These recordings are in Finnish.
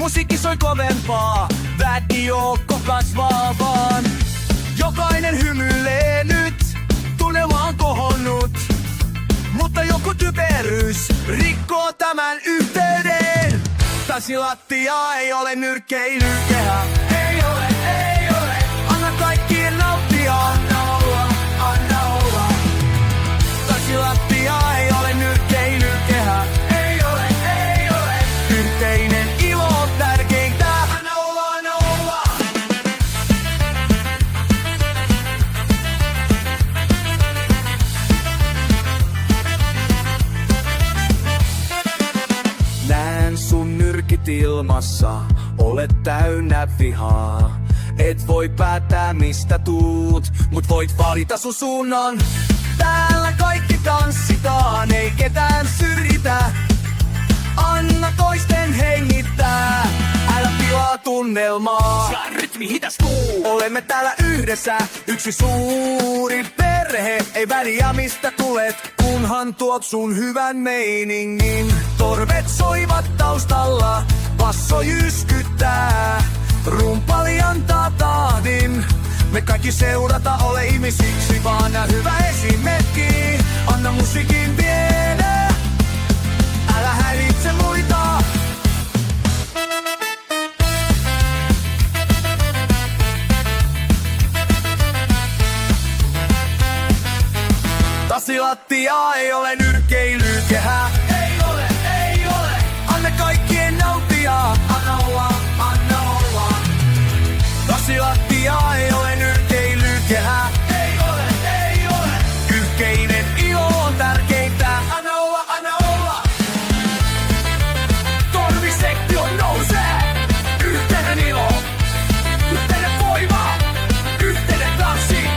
musiikki soi kovempaa, väkijoukko kasvaa vaan. Jokainen hymyilee nyt, tunnelma on kohonnut. Mutta joku typeryys rikkoo tämän yhteyden. Tanssilattia ei ole nyrkkeilykehä. Ei ole, ei ole. Anna kaikkien nauttia. Anna olla, anna olla. Tanssilattia ei ole nyrkkeilykehä. Ei ole, ei ole. Yhteinen ilo on tärkeintä. Anna olla, anna olla. Näen sun nyrkit ilmassa, olet täynnä vihaa. Et voi päättää mistä tuut, mut voit valita sun suunnan. Täällä kaikki tanssitaan, ei ketään syrjitä. Anna toisten hengittää, älä pilaa tunnelmaa. Rytmi hidastuu. Olemme täällä yhdessä, yksi suuri perhe. Ei väliä mistä tulet, kunhan tuot sun hyvän meiningin. Torvet soivat taustalla, basso jyskyttää. Rumpali antaa tahdin. Me kaikki seurata, ole ihmisiksi, vaan nää hyvä esimerkki. Anna musiikin viedä, älä häiritse muita. Tanssilattia ei ole nyrkkeilykehä. Ei ole, ei ole. Anna kaikkien nauttia. Anna olla, anna olla. Tanssilattia ei ole nyrkkeilykehä. Ei ole, ei ole. Yhteinen ilo on tärkeintä. Anna olla, anna olla. Torvisektio nousee. Yhteinen ilo. Yhteinen voima. Yhteinen tanssi.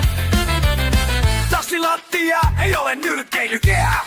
Tanssilattia ei ole nyrkkeilykehä.